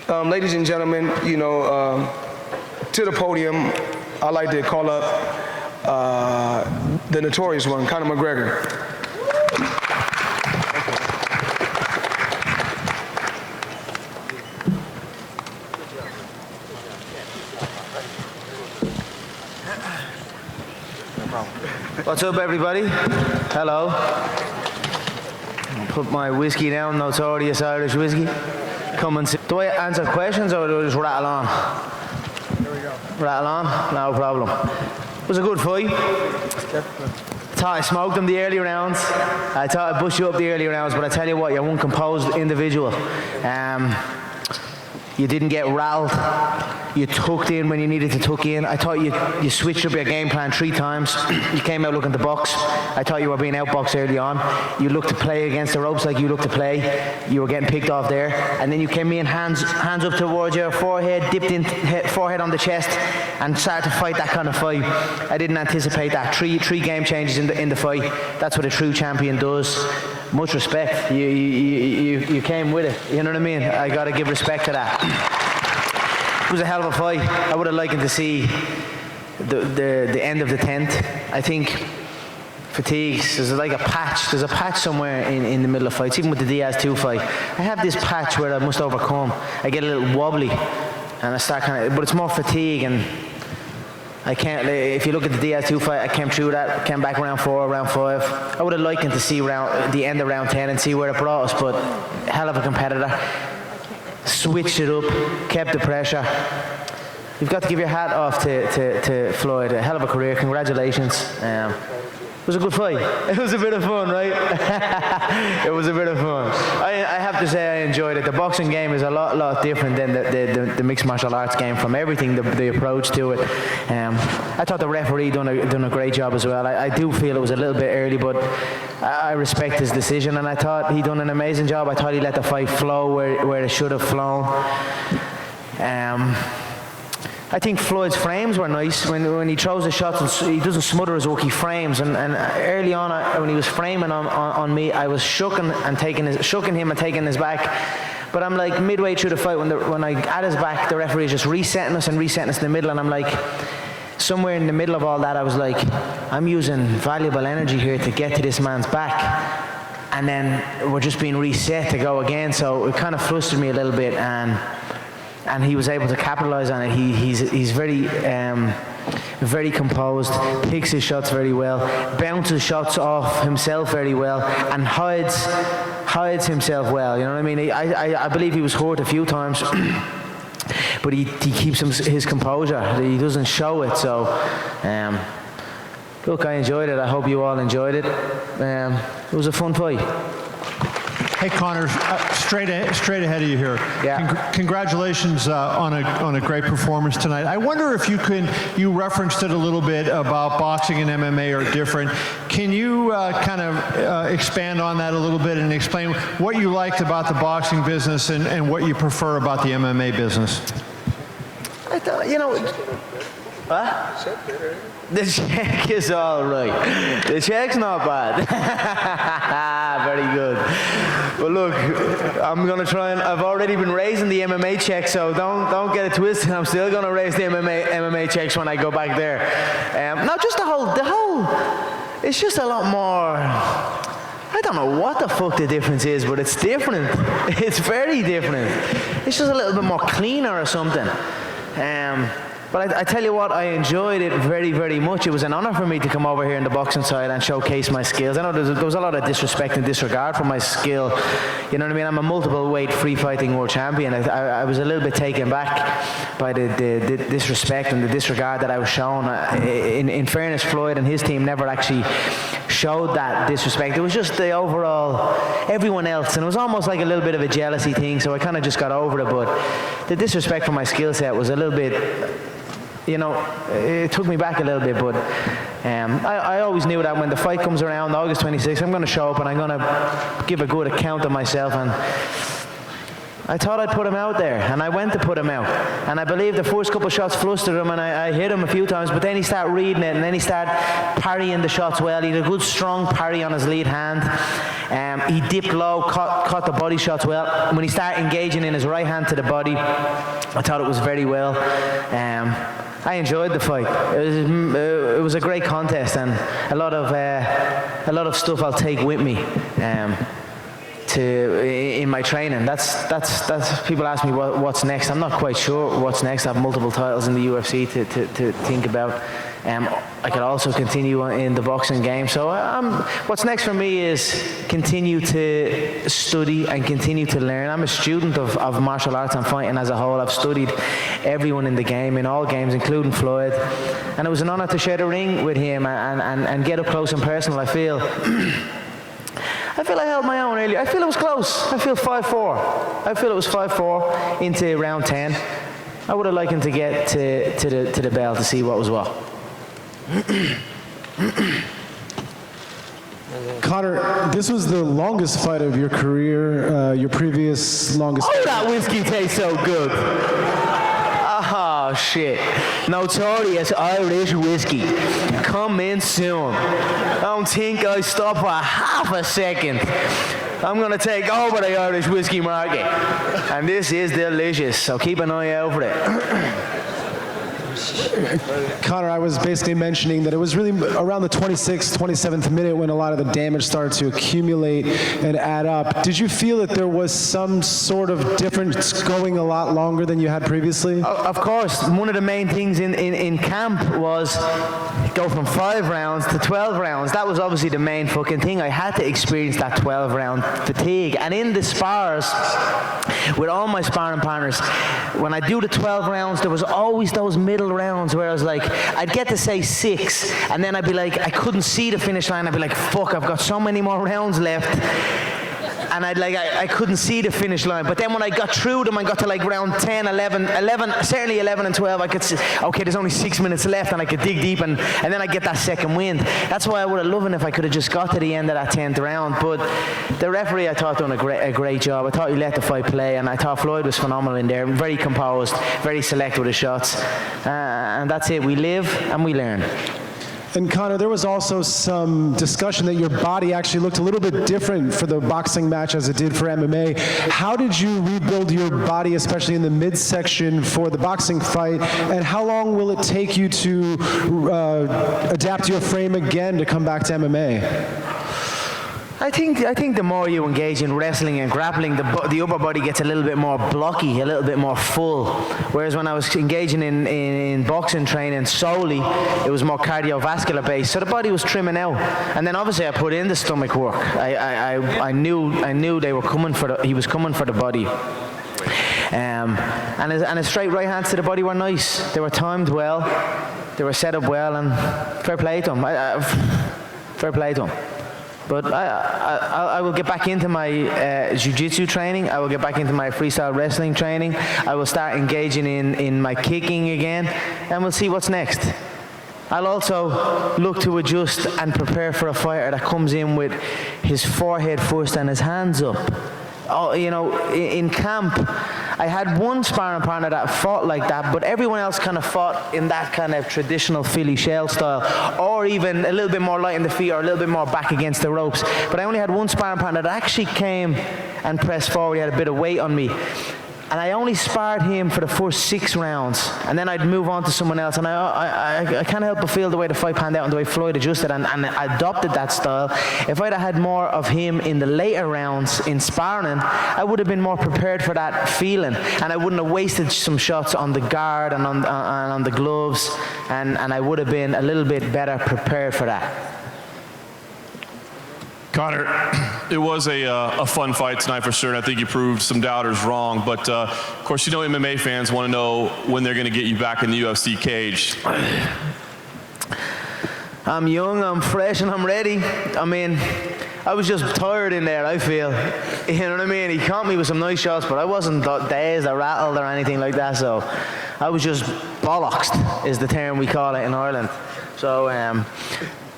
Ladies and gentlemen, you know, to the podium, I'd like to call up the notorious one, Conor McGregor. What's up, everybody? Hello. I'll put my whiskey down, notorious Irish whiskey. Come and see. Do I answer questions or do I just rattle on? There we go. Rattle on? No problem. It was a good fight. Thought I smoked them the early rounds. I thought I pushed you up the early rounds, but I tell you what, you're one composed individual. You didn't get rattled. You tucked in when you needed to tuck in. I thought you switched up your game plan 3 times. You came out looking to box. I thought you were being outboxed early on. You looked to play against the ropes like you looked to play. You were getting picked off there. And then you came in hands up towards your forehead, dipped in forehead on the chest, and started to fight that kind of fight. I didn't anticipate that. Three game changes in the fight. That's what a true champion does. Much respect. You came with it. You know what I mean? I got to give respect to that. It was a hell of a fight. I would have liked to see the end of the 10th. I think fatigues, there's like a patch. There's a patch somewhere in the middle of fights, even with the Diaz 2 fight. I have this patch where I must overcome. I get a little wobbly and I start but it's more fatigue, and I can't, if you look at the Diaz 2 fight, I came through that, came back round 4, round 5. I would have liked to see the end of round 10 and see where it brought us, but hell of a competitor. Switched it up, kept the pressure. You've got to give your hat off to Floyd. A hell of a career. Congratulations. It was a good fight. It was a bit of fun, right? It was a bit of fun. I have to say I enjoyed it. The boxing game is a lot different than the mixed martial arts game, from everything, the approach to it. I thought the referee done a great job as well. I do feel it was a little bit early, but I respect his decision, and I thought he done an amazing job. I thought he let the fight flow where it should have flown. I think Floyd's frames were nice when he throws the shots and he doesn't smother his hook, he frames. And early on, when he was framing on me, I was shooking him and taking his back. But I'm like midway through the fight when I at his back, the referee is just resetting us in the middle, and I'm like, somewhere in the middle of all that, I was like, I'm using valuable energy here to get to this man's back, and then we're just being reset to go again. So it kind of flustered me a little bit, and he was able to capitalize on it. He's very composed, picks his shots very well, bounces shots off himself very well, and hides himself well. You know what I mean? I believe he was hurt a few times, but he keeps his composure. He doesn't show it. So, look, I enjoyed it. I hope you all enjoyed it. It was a fun fight. Hey, Conor, straight ahead of you here. Yeah. Congratulations on a great performance tonight. I wonder if you referenced it a little bit about boxing and MMA are different. Can you kind of expand on that a little bit and explain what you liked about the boxing business and what you prefer about the MMA business? I thought, you know, the check is all right. The check's not bad. Very good. But look, I'm gonna try and I've already been raising the MMA check, so don't get it twisted. I'm still gonna raise the MMA checks when I go back there. Now, just the whole. It's just a lot more. I don't know what the fuck the difference is, but it's different. It's very different. It's just a little bit more cleaner or something. But I tell you what, I enjoyed it very, very much. It was an honor for me to come over here in the boxing side and showcase my skills. I know there was a lot of disrespect and disregard for my skill. You know what I mean? I'm a multiple weight free fighting world champion. I was a little bit taken back by the disrespect and the disregard that I was shown. In fairness, Floyd and his team never actually showed that disrespect. It was just the overall, everyone else, and it was almost like a little bit of a jealousy thing, so I kind of just got over it. But the disrespect for my skill set was a little bit, you know, it took me back a little bit, but I always knew that when the fight comes around, August 26th, I'm going to show up and I'm going to give a good account of myself, and I thought I'd put him out there, and I went to put him out. And I believe the first couple of shots flustered him, and I hit him a few times, but then he started reading it, and then he started parrying the shots well. He had a good, strong parry on his lead hand. He dipped low, caught the body shots well. When he started engaging in his right hand to the body, I thought it was very well. I enjoyed the fight. It was a great contest, and a lot of stuff I'll take with me. In my training. That's people ask me what's next. I'm not quite sure what's next. I have multiple titles in the UFC to think about. I could also continue in the boxing game. So what's next for me is continue to study and continue to learn. I'm a student of martial arts and fighting as a whole. I've studied everyone in the game, in all games, including Floyd. And it was an honor to share the ring with him and get up close and personal. I feel I held my own earlier. I feel it was close. I feel 5-4. I feel it was 5-4 into round 10. I would have liked him to get to the bell to see what was what. Conor, this was the longest fight of your career. Your previous longest. Oh, that whiskey tastes so good. Oh, shit. Notorious Irish whiskey. Coming soon. Don't think I stop for half a second. I'm going to take over the Irish whiskey market. And this is delicious, so keep an eye out for it. Conor, I was basically mentioning that it was really around the 26th, 27th minute when a lot of the damage started to accumulate and add up. Did you feel that there was some sort of difference going a lot longer than you had previously? Of course. One of the main things in camp was go from 5 rounds to 12 rounds. That was obviously the main fucking thing. I had to experience that 12-round fatigue. And in the spars, with all my sparring partners, when I do the 12 rounds, there was always those middle rounds where I was like, I'd get to say 6, and then I'd be like, I couldn't see the finish line. I'd be like, fuck, I've got so many more rounds left. And I couldn't see the finish line. But then when I got through them, I got to like round 10, 11, certainly 11 and 12, I could see, okay, there's only 6 minutes left, and I could dig deep, and then I get that second wind. That's why I would have loved it if I could have just got to the end of that 10th round. But the referee, I thought, done a great job. I thought he let the fight play, and I thought Floyd was phenomenal in there, very composed, very select with his shots. And that's it. We live and we learn. And Conor, there was also some discussion that your body actually looked a little bit different for the boxing match as it did for MMA. How did you rebuild your body, especially in the midsection for the boxing fight? And how long will it take you to adapt your frame again to come back to MMA? I think the more you engage in wrestling and grappling, the upper body gets a little bit more blocky, a little bit more full. Whereas when I was engaging in boxing training solely, it was more cardiovascular based. So the body was trimming out. And then obviously I put in the stomach work. I knew they were coming he was coming for the body. And his straight right hands to the body were nice. They were timed well. They were set up well, and fair play to him. Fair play to him. But I will get back into my jiu-jitsu training. I will get back into my freestyle wrestling training. I will start engaging in my kicking again, and we'll see what's next. I'll also look to adjust and prepare for a fighter that comes in with his forehead first and his hands up. Oh, you know, in camp, I had one sparring partner that fought like that, but everyone else kind of fought in that kind of traditional Philly shell style, or even a little bit more light in the feet, or a little bit more back against the ropes. But I only had one sparring partner that actually came and pressed forward. He had a bit of weight on me. And I only sparred him for the first 6 rounds, and then I'd move on to someone else. And I can't help but feel the way the fight panned out and the way Floyd adjusted and adopted that style. If I'd have had more of him in the later rounds in sparring, I would have been more prepared for that feeling, and I wouldn't have wasted some shots on the guard and on the gloves, and I would have been a little bit better prepared for that. Conor, it was a fun fight tonight for sure, and I think you proved some doubters wrong. But of course, you know MMA fans want to know when they're going to get you back in the UFC cage. I'm young, I'm fresh, and I'm ready. I mean, I was just tired in there, I feel. You know what I mean? He caught me with some nice shots, but I wasn't dazed or rattled or anything like that. So I was just bollocksed, is the term we call it in Ireland. So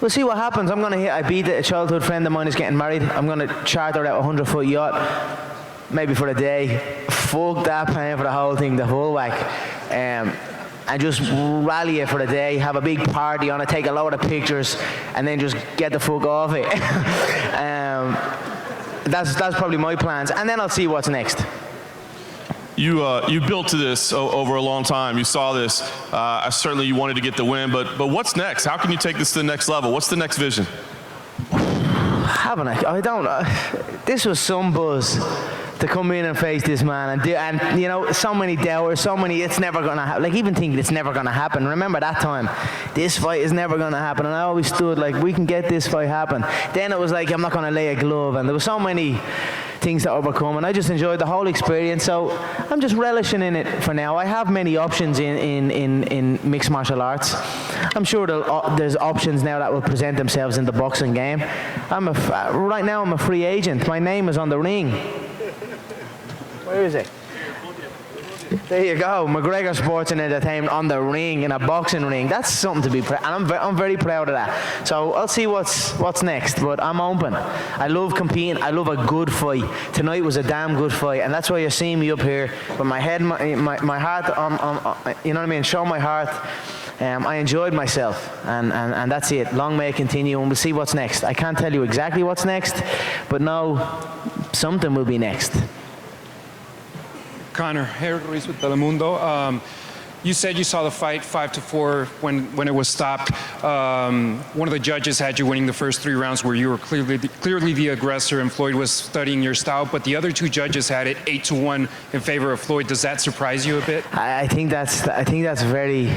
we'll see what happens. I beat a childhood friend of mine is getting married. I'm going to charter out a 100-foot yacht. maybe for a day. Fuck that, paying for the whole thing, the full whack. And just rally it for a day, have a big party on it, take a load of pictures, and then just get the fuck off it. That's probably my plans, and then I'll see what's next. You built to this over a long time. You saw this. Certainly you wanted to get the win, but what's next? How can you take this to the next level? What's the next vision? Haven't I? I don't. This was some buzz to come in and face this man, and you know, so many doubters, so many. It's never gonna happen. Like even thinking it's never gonna happen. Remember that time? This fight is never gonna happen, and I always stood like, we can get this fight happen. Then it was like, I'm not gonna lay a glove, and there were so many things to overcome, and I just enjoyed the whole experience. So I'm just relishing in it for now. I have many options in mixed martial arts. I'm sure there's options now that will present themselves in the boxing game. Right now I'm a free agent. My name is on the ring. Where is it? There you go, McGregor Sports and Entertainment on the ring, in a boxing ring. That's something to be proud, and I'm very proud of that. So I'll see what's next, but I'm open. I love competing. I love a good fight. Tonight was a damn good fight, and that's why you're seeing me up here with my head, my heart, you know what I mean? Show my heart. I enjoyed myself, and that's it. Long may it continue, and we'll see what's next. I can't tell you exactly what's next, but no, something will be next. Conor, Harold Ruiz with Telemundo. You said you saw the fight 5-4 when it was stopped. One of the judges had you winning the first 3 rounds where you were clearly the aggressor and Floyd was studying your style, but the other 2 judges had it 8-1 in favor of Floyd. Does that surprise you a bit? I think that's very,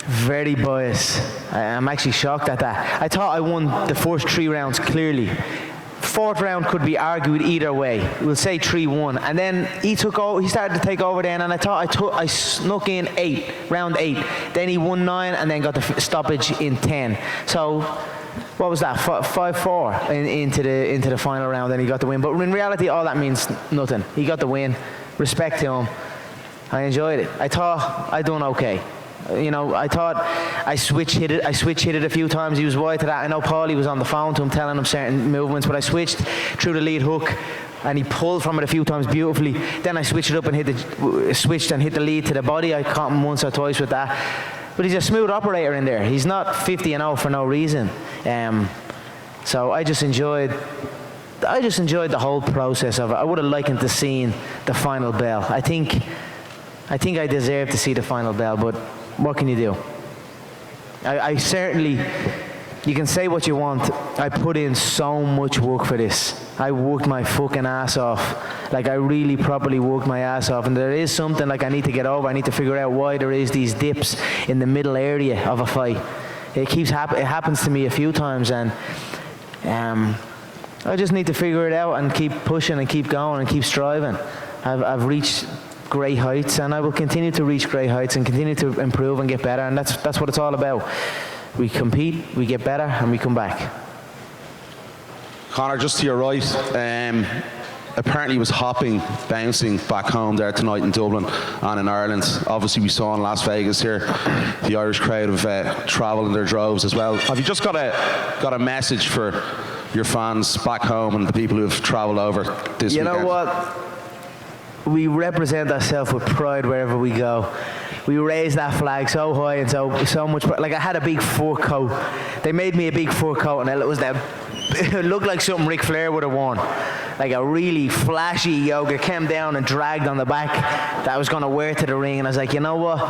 very biased. I'm actually shocked at that. I thought I won the first 3 rounds clearly. 4th round could be argued either way. We'll say 3-1, and then he started to take over then, and I thought I snuck in round 8. Then he won 9, and then got the stoppage in 10. So what was that? 5-4 into the final round, and he got the win. But in reality, all that means nothing. He got the win. Respect to him. I enjoyed it. I thought I done okay. You know, I thought I switch hit it a few times. He was wide to that. I know Paulie was on the phone to him telling him certain movements, but I switched through the lead hook, and he pulled from it a few times beautifully. Then I switched it up and hit the lead to the body. I caught him once or twice with that. But he's a smooth operator in there. He's not 50-0 for no reason. So I just enjoyed the whole process of it. I would have liked to see the final bell. I think I deserve to see the final bell, but what can you do? I certainly, you can say what you want. I put in so much work for this. I worked my fucking ass off. Like, I really properly worked my ass off. And there is something like I need to get over. I need to figure out why there is these dips in the middle area of a fight. It happens to me a few times, and I just need to figure it out and keep pushing and keep going and keep striving. I've reached great heights, and I will continue to reach great heights and continue to improve and get better, and that's what it's all about. We compete, we get better, and we come back. Conor, just to your right, apparently he was hopping, bouncing back home there tonight in Dublin and in Ireland. Obviously we saw in Las Vegas here, the Irish crowd have travelled in their droves as well. Have you just got a message for your fans back home and the people who have travelled over this weekend? You know what? We represent ourselves with pride wherever we go. We raise that flag so high and so much. Like, I had a big fur coat. They made me a big fur coat, and it looked like something Ric Flair would have worn. Like a really flashy yoga, came down and dragged on the back that I was going to wear to the ring. And I was like, you know what?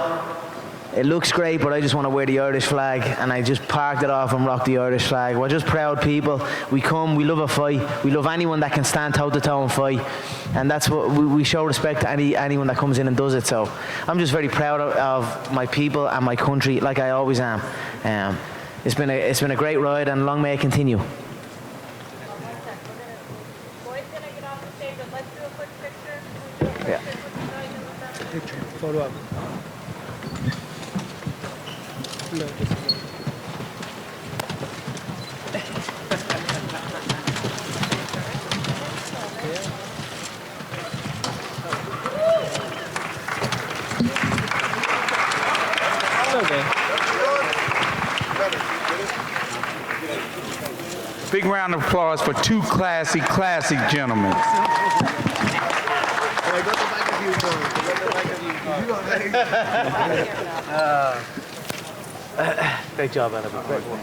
It looks great, but I just want to wear the Irish flag. And I just parked it off and rocked the Irish flag. We're just proud people. We love a fight. We love anyone that can stand toe-to-toe and fight. And that's what we show respect to anyone that comes in and does it. So I'm just very proud of my people and my country, like I always am. It's been a great ride, and long may it continue. Floyd's gonna get off the stage, but let's do a quick picture. Yeah. Picture, photo up. Big round of applause for two classy gentlemen. Great job, Adam. Great one.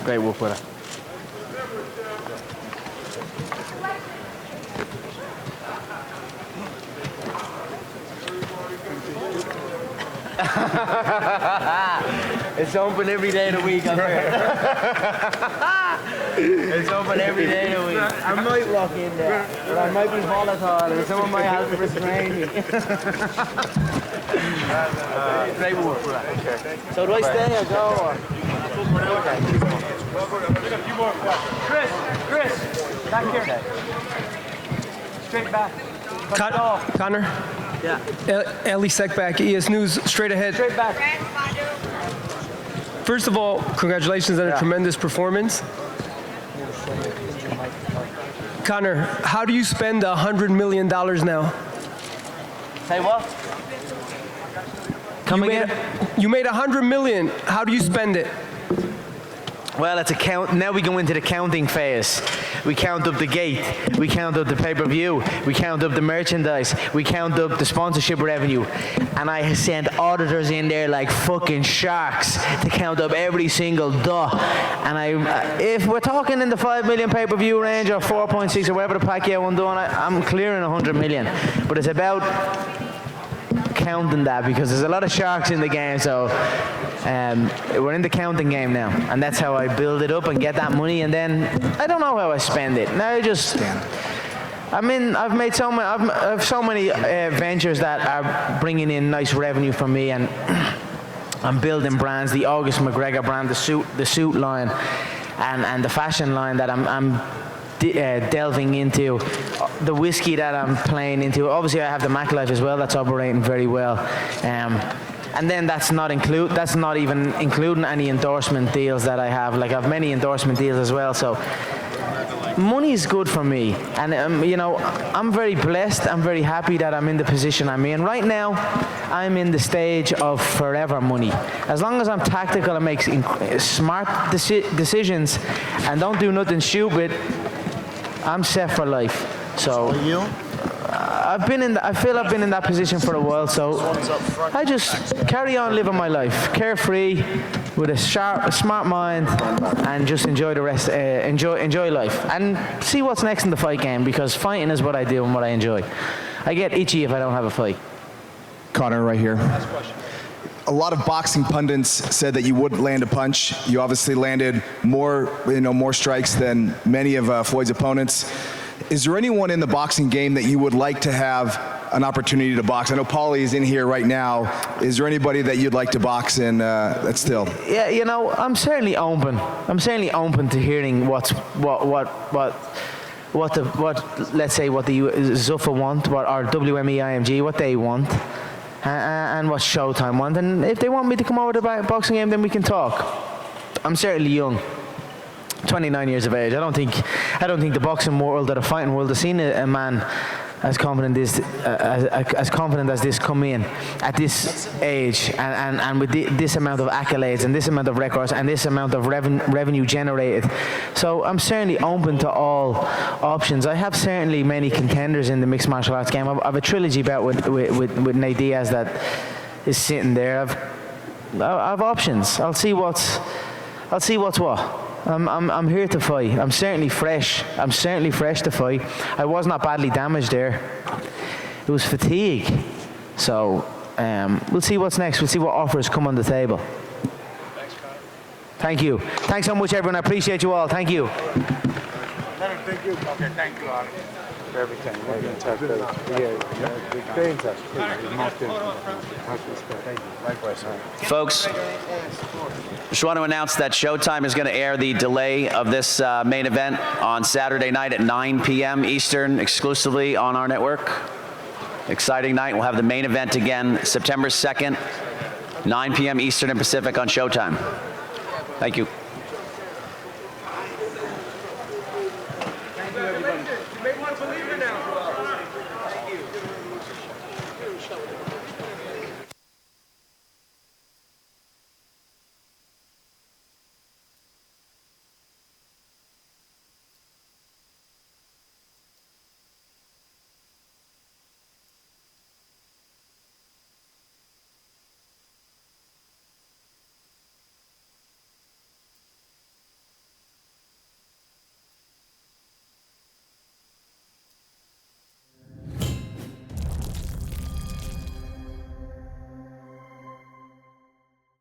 Great work with her. It's open every day of the week, I'm here. It's open every day of the week. I might walk in there, but I might be volatile, and someone might have to restrain me. Great work. So do I stay or go? Or? Chris, back here. Straight back. Conor? Yeah. Ellie Seckback, ES News, straight ahead. Straight back. First of all, congratulations on a tremendous performance. Conor, how do you spend $100 million now? Say what? Come again? You made $100 million. How do you spend it? Well, it's a count. Now we go into the counting phase. We count up the gate. We count up the pay-per-view. We count up the merchandise. We count up the sponsorship revenue. And I send auditors in there like fucking sharks to count up every single dot. And if we're talking in the 5 million pay-per-view range or 4.6 or whatever the Pacquiao one doing, I'm clearing 100 million. But it's about counting that because there's a lot of sharks in the game, so we're in the counting game now, and that's how I build it up and get that money, and then I don't know how I spend it. Now I've made so many, I've so many ventures that are bringing in nice revenue for me, and I'm building brands, the August McGregor brand, the suit line, and the fashion line that I'm delving into, the whiskey that I'm playing into. Obviously, I have the Mac Life as well. That's operating very well, and then that's not even including any endorsement deals that I have. Like I have many endorsement deals as well. So money is good for me, and I'm very blessed. I'm very happy that I'm in the position I'm in right now. I'm in the stage of forever money. As long as I'm tactical and make smart decisions and don't do nothing stupid, I'm set for life. So I feel I've been in that position for a while. So I just carry on living my life, carefree, with a smart mind, and just enjoy the rest. Enjoy life, and see what's next in the fight game, because fighting is what I do and what I enjoy. I get itchy if I don't have a fight. Conor, right here. A lot of boxing pundits said that you would land a punch. You obviously landed more strikes than many of Floyd's opponents. Is there anyone in the boxing game that you would like to have an opportunity to box? I know Paulie is in here right now. Is there anybody that you'd like to box in that's still? Yeah, I'm certainly open. I'm certainly open to hearing what let's say what the Zuffa want, or WME IMG, what they want. And what Showtime want, and if they want me to come over to the boxing game, then we can talk. I'm certainly young, 29 years of age. I don't think the boxing world or the fighting world has seen a man as confident as this come in at this age, and with this amount of accolades and this amount of records and this amount of revenue generated. So I'm certainly open to all options. I have certainly many contenders in the mixed martial arts game. I have a trilogy bout with Nate Diaz that is sitting there. I've options. I'll see what's what. I'm here to fight. I'm certainly fresh. To fight. I was not badly damaged there. It was fatigue. So we'll see what's next. We'll see what offers come on the table. Thank you. Thanks so much, everyone. I appreciate you all. Thank you. Thank you. Okay, thank you, Ari. For everything. We're in touch, brother. Stay in touch. Thank you. Likewise. Folks, just want to announce that Showtime is going to air the delay of this main event on Saturday night at 9 p.m. Eastern, exclusively on our network. Exciting night. We'll have the main event again September 2nd, 9 p.m. Eastern and Pacific on Showtime. Thank you.